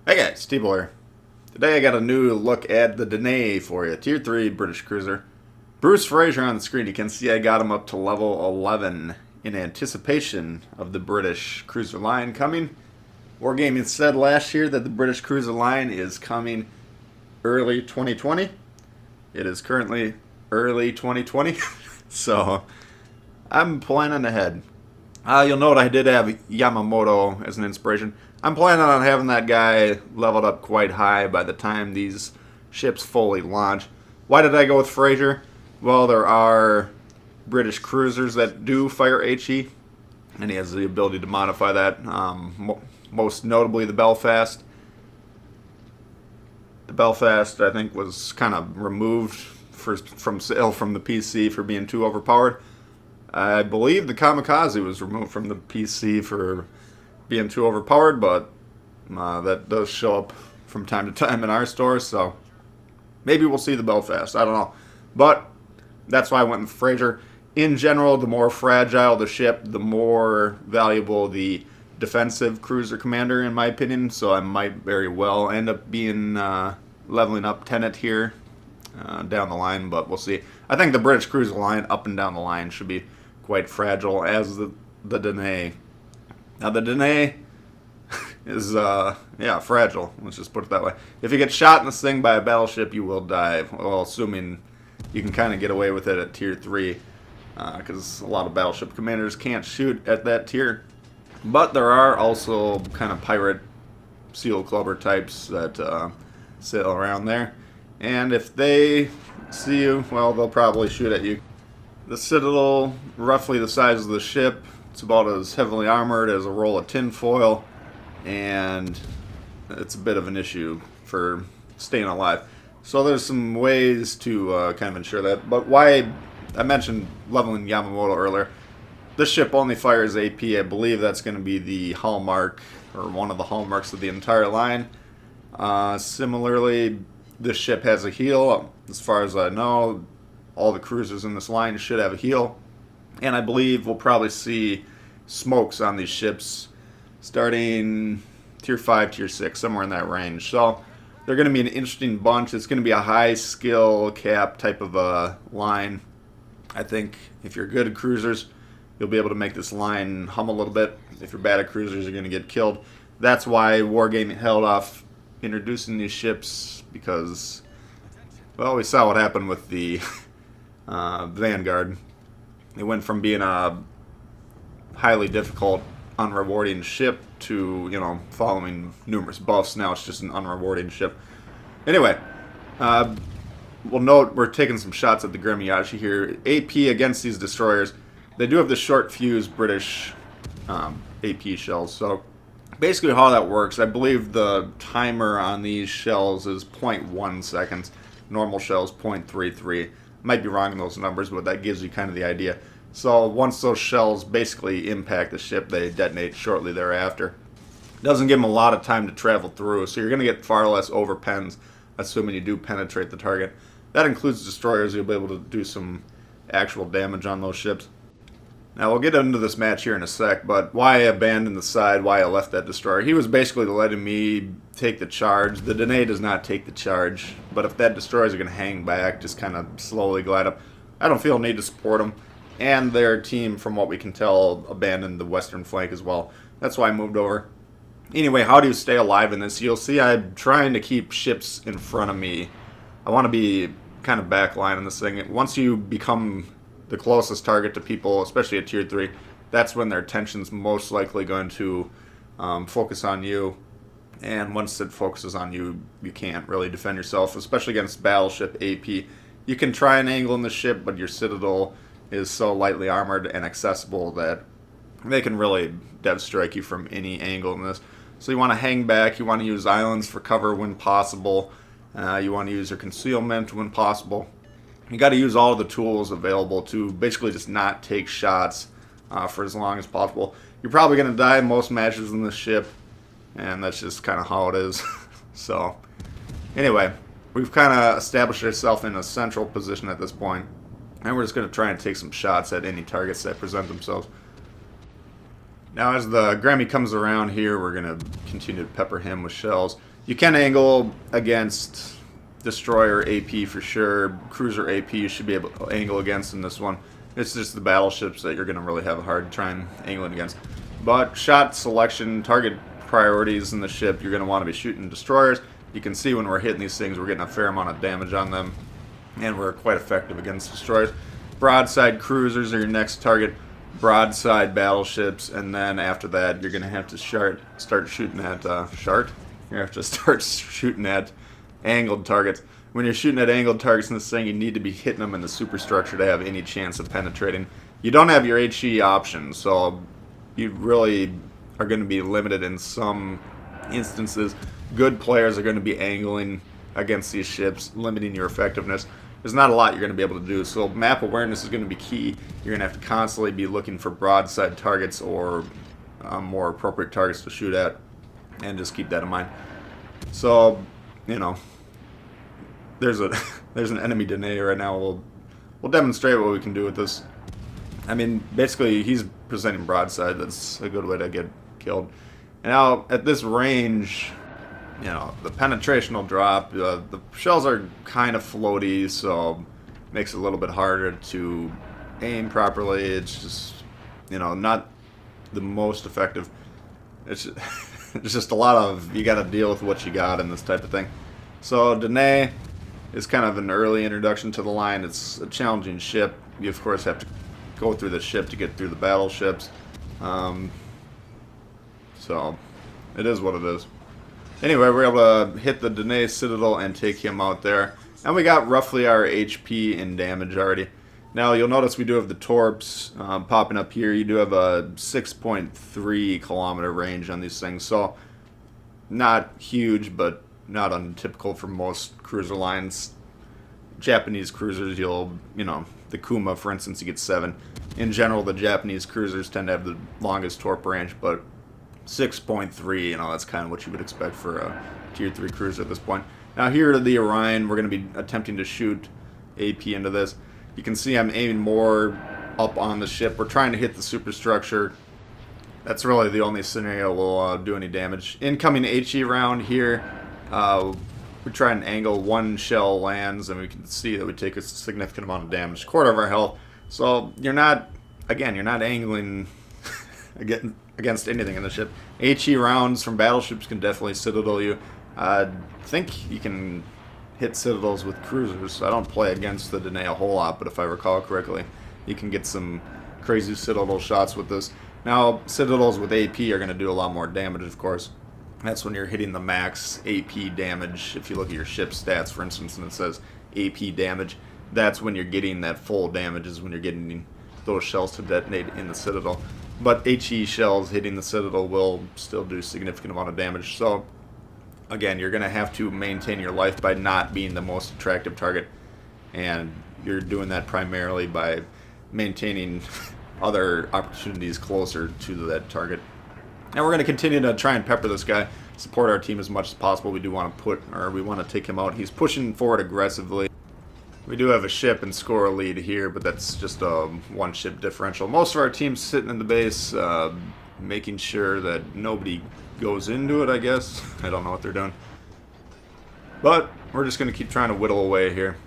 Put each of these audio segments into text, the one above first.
Hey guys, T-Boy here. Today I got a new look at the Danae for you, Tier 3 British cruiser. Bruce Fraser on the screen. You can see I got him up to level 11 in anticipation of the British cruiser line coming. Wargaming said last year that the British cruiser line is coming early 2020. It is currently early 2020, so I'm planning ahead. You'll note I did have Yamamoto as an inspiration. I'm planning on having that guy leveled up quite high by the time these ships fully launch. Why did I go with Fraser? Well, there are British cruisers that do fire HE, and he has the ability to modify that. Most notably the Belfast. The Belfast, I think, was kind of removed from sale from the PC for being too overpowered. I believe the Kamikaze was removed from the PC for being too overpowered, but that does show up from time to time in our store, so maybe we'll see the Belfast. I don't know. But that's why I went with Fraser. In general, the more fragile the ship, the more valuable the defensive cruiser commander, in my opinion, so I might very well end up being leveling up Tenet here down the line, but we'll see. I think the British cruiser line up and down the line should be quite fragile as the Danae. Now the Danae is fragile. Let's just put it that way. If you get shot in this thing by a battleship, you will die. Well, assuming you can kind of get away with it at tier 3, because a lot of battleship commanders can't shoot at that tier. But there are also kind of pirate seal clubber types that sail around there, and if they see you, well, they'll probably shoot at you. The Citadel, roughly the size of the ship. It's about as heavily armored as a roll of tinfoil, and it's a bit of an issue for staying alive. So there's some ways to kind of ensure that. But why I mentioned leveling Yamamoto earlier. This ship only fires AP. I believe that's going to be the hallmark, or one of the hallmarks of the entire line. Similarly, this ship has a heal. As far as I know, all the cruisers in this line should have a heal. And I believe we'll probably see smokes on these ships starting tier 5, tier 6, somewhere in that range. So they're going to be an interesting bunch. It's going to be a high skill cap type of a line. I think if you're good at cruisers, you'll be able to make this line hum a little bit. If you're bad at cruisers, you're going to get killed. That's why Wargaming held off introducing these ships, because, well, we saw what happened with the Vanguard. It went from being a highly difficult, unrewarding ship to, following numerous buffs. Now it's just an unrewarding ship. Anyway, we'll note we're taking some shots at the Gremiyashi here. AP against these destroyers. They do have the short fuse British AP shells. So basically how that works, I believe the timer on these shells is 0.1 seconds. Normal shells 0.33. Might be wrong in those numbers, but that gives you kind of the idea. So once those shells basically impact the ship, they detonate shortly thereafter. Doesn't give them a lot of time to travel through, so you're going to get far less overpens, assuming you do penetrate the target. That includes destroyers. You'll be able to do some actual damage on those ships. Now we'll get into this match here in a sec, but why I abandoned the side, why I left that destroyer. He was basically letting me take the charge. The Danae does not take the charge, but if that destroyers are going to hang back, just kind of slowly glide up, I don't feel a need to support them. And their team, from what we can tell, abandoned the western flank as well. That's why I moved over. Anyway, how do you stay alive in this? You'll see I'm trying to keep ships in front of me. I want to be kind of backline in this thing. Once you become the closest target to people, especially at tier 3, that's when their attention's most likely going to focus on you. And once it focuses on you, you can't really defend yourself, especially against battleship AP. You can try and angle in the ship, but your Citadel is so lightly armored and accessible that they can really dev strike you from any angle in this. So you want to hang back, you want to use islands for cover when possible, you want to use your concealment when possible. You got to use all of the tools available to basically just not take shots for as long as possible. You're probably going to die in most matches in this ship, and that's just kind of how it is. So, anyway, we've kind of established ourselves in a central position at this point, and we're just going to try and take some shots at any targets that present themselves. Now as the Grammy comes around here, we're going to continue to pepper him with shells. You can angle against destroyer AP for sure. Cruiser AP you should be able to angle against in this one. It's just the battleships that you're going to really have a hard time angling against. But shot selection, target priorities in the ship, you're going to want to be shooting destroyers. You can see when we're hitting these things, we're getting a fair amount of damage on them, and we're quite effective against destroyers. Broadside cruisers are your next target. Broadside battleships, and then after that, you're going to have to start shooting at You have to start shooting at angled targets. When you're shooting at angled targets in this thing, you need to be hitting them in the superstructure to have any chance of penetrating. You don't have your HE option, so you really are going to be limited in some instances. Good players are going to be angling against these ships, limiting your effectiveness. There's not a lot you're going to be able to do, so map awareness is going to be key. You're going to have to constantly be looking for broadside targets or more appropriate targets to shoot at, and just keep that in mind. So, you know, there's an enemy Danae right now. We'll demonstrate what we can do with this. I mean, basically, he's presenting broadside. That's a good way to get killed. And now, at this range, you know, the penetration will drop. The shells are kind of floaty, so it makes it a little bit harder to aim properly. It's just, you know, not the most effective. It's just a lot of, you got to deal with what you got in this type of thing. So Danae is kind of an early introduction to the line. It's a challenging ship. You of course have to go through the ship to get through the battleships. So it is what it is. Anyway, we're able to hit the Danae Citadel and take him out there. And we got roughly our HP in damage already. Now you'll notice we do have the torps popping up here. You do have a 6.3 kilometer range on these things. So not huge, but not untypical for most cruiser lines. Japanese cruisers, you know, the Kuma, for instance, you get 7. In general, the Japanese cruisers tend to have the longest torp range, but 6.3, you know, that's kind of what you would expect for a Tier 3 cruiser at this point. Now here to the Orion, we're going to be attempting to shoot AP into this. You can see I'm aiming more up on the ship. We're trying to hit the superstructure. That's really the only scenario we'll do any damage. Incoming HE round here. We try and angle, one shell lands, and we can see that we take a significant amount of damage, quarter of our health. So you're not angling against anything in the ship. HE rounds from battleships can definitely citadel you. I think you can hit citadels with cruisers. I don't play against the Danae a whole lot, but if I recall correctly, you can get some crazy citadel shots with this. Now, citadels with AP are going to do a lot more damage, of course. That's when you're hitting the max AP damage. If you look at your ship stats, for instance, and it says AP damage, that's when you're getting that full damage, is when you're getting those shells to detonate in the citadel. But HE shells hitting the citadel will still do a significant amount of damage. So, again, you're going to have to maintain your life by not being the most attractive target. And you're doing that primarily by maintaining other opportunities closer to that target. And we're going to continue to try and pepper this guy, support our team as much as possible. We do want to take him out. He's pushing forward aggressively. We do have a ship and score a lead here, but that's just a one ship differential. Most of our team's sitting in the base, making sure that nobody goes into it, I guess. I don't know what they're doing. But we're just going to keep trying to whittle away here.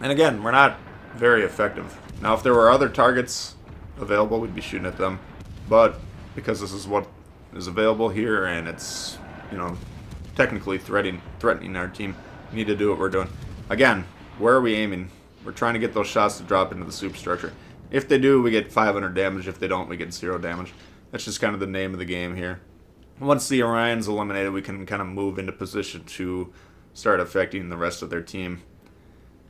And again, we're not very effective. Now, if there were other targets available, we'd be shooting at them. But because this is what is available here, and it's, you know, technically threatening our team, we need to do what we're doing. Again, where are we aiming? We're trying to get those shots to drop into the superstructure. If they do, we get 500 damage. If they don't, we get 0 damage. That's just kind of the name of the game here. Once the Orion's eliminated, we can kind of move into position to start affecting the rest of their team.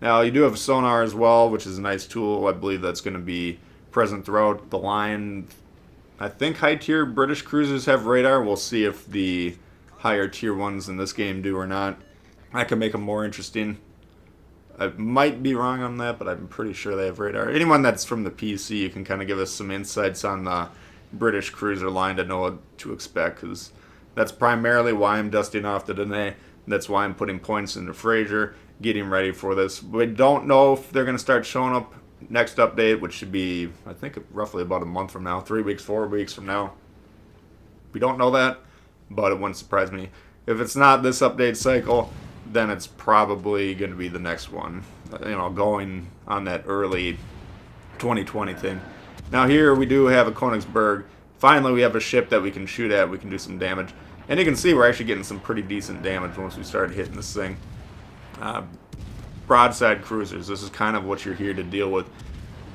Now, you do have sonar as well, which is a nice tool. I believe that's going to be present throughout the line. I think high-tier British cruisers have radar. We'll see if the higher-tier ones in this game do or not. That could make them more interesting. I might be wrong on that, but I'm pretty sure they have radar. Anyone that's from the PC, you can kind of give us some insights on the British cruiser line to know what to expect, because that's primarily why I'm dusting off the Danae. That's why I'm putting points into Fraser, getting ready for this. We don't know if they're going to start showing up next update, which should be, I think, roughly about a month from now, 3 weeks, 4 weeks from now. We don't know that, but it wouldn't surprise me. If it's not this update cycle, then it's probably going to be the next one. Going on that early 2020 thing. Now here we do have a Königsberg. Finally, we have a ship that we can shoot at. We can do some damage. And you can see we're actually getting some pretty decent damage once we start hitting this thing. Broadside cruisers. This is kind of what you're here to deal with.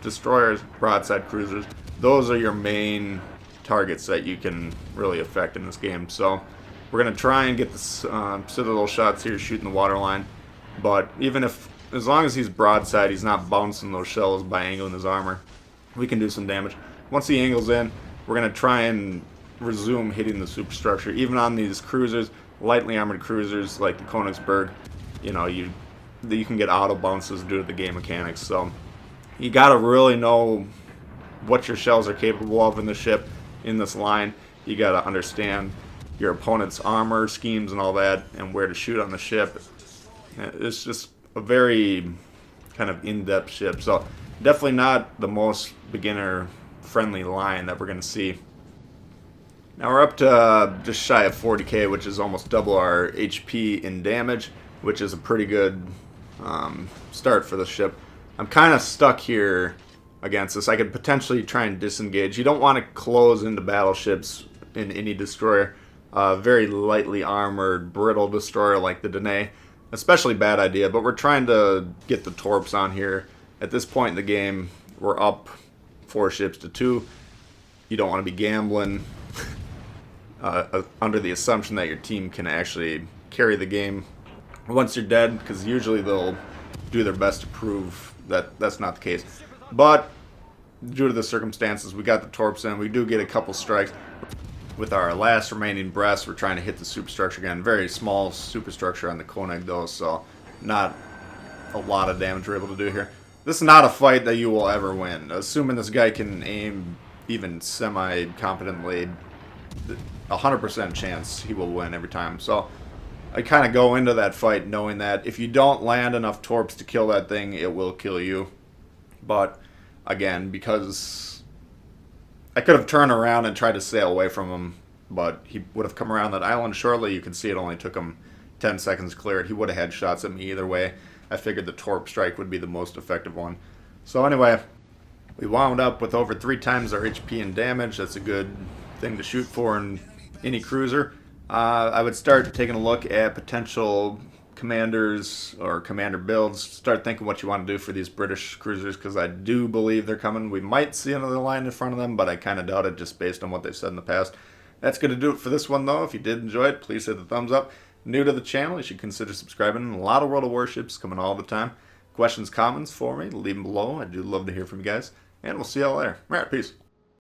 Destroyers, broadside cruisers. Those are your main targets that you can really affect in this game. So we're going to try and get the Citadel shots here shooting the waterline. But even if, as long as he's broadside, he's not bouncing those shells by angling his armor, we can do some damage. Once he angles in, we're going to try and resume hitting the superstructure. Even on these cruisers, lightly armored cruisers like the Königsberg, you can get auto bounces due to the game mechanics. So you got to really know what your shells are capable of in the ship, in this line. You got to understand your opponent's armor schemes and all that, and where to shoot on the ship. It's just a very kind of in-depth ship. So definitely not the most beginner-friendly line that we're going to see. Now we're up to just shy of 40k, which is almost double our HP in damage, which is a pretty good start for the ship. I'm kind of stuck here against this. I could potentially try and disengage. You don't want to close into battleships in any destroyer. Very lightly armored, brittle destroyer like the Danae, especially bad idea, but we're trying to get the torps on here. At this point in the game, we're up 4 ships to 2. You don't want to be gambling under the assumption that your team can actually carry the game once you're dead, because usually they'll do their best to prove that that's not the case. But due to the circumstances, we got the torps in. We do get a couple strikes. With our last remaining breaths, we're trying to hit the superstructure again. Very small superstructure on the Koenig though, so not a lot of damage we're able to do here. This is not a fight that you will ever win. Assuming this guy can aim even semi-competently, 100% chance he will win every time. So I kind of go into that fight knowing that if you don't land enough torps to kill that thing, it will kill you. But again, because I could have turned around and tried to sail away from him, but he would have come around that island shortly. You can see it only took him 10 seconds to clear it. He would have had shots at me either way. I figured the torp strike would be the most effective one. So anyway, we wound up with over 3 times our HP in damage. That's a good thing to shoot for in any cruiser. I would start taking a look at potential commanders or commander builds. Start thinking what you want to do for these British cruisers, because I do believe they're coming. We might see another line in front of them, but I kind of doubt it just based on what they've said in the past. That's going to do it for this one though. If you did enjoy it, please hit the thumbs up. New to the channel, you should consider subscribing. A lot of World of Warships coming all the time. Questions, comments for me, leave them below. I do love to hear from you guys, and we'll see y'all later. Alright, peace.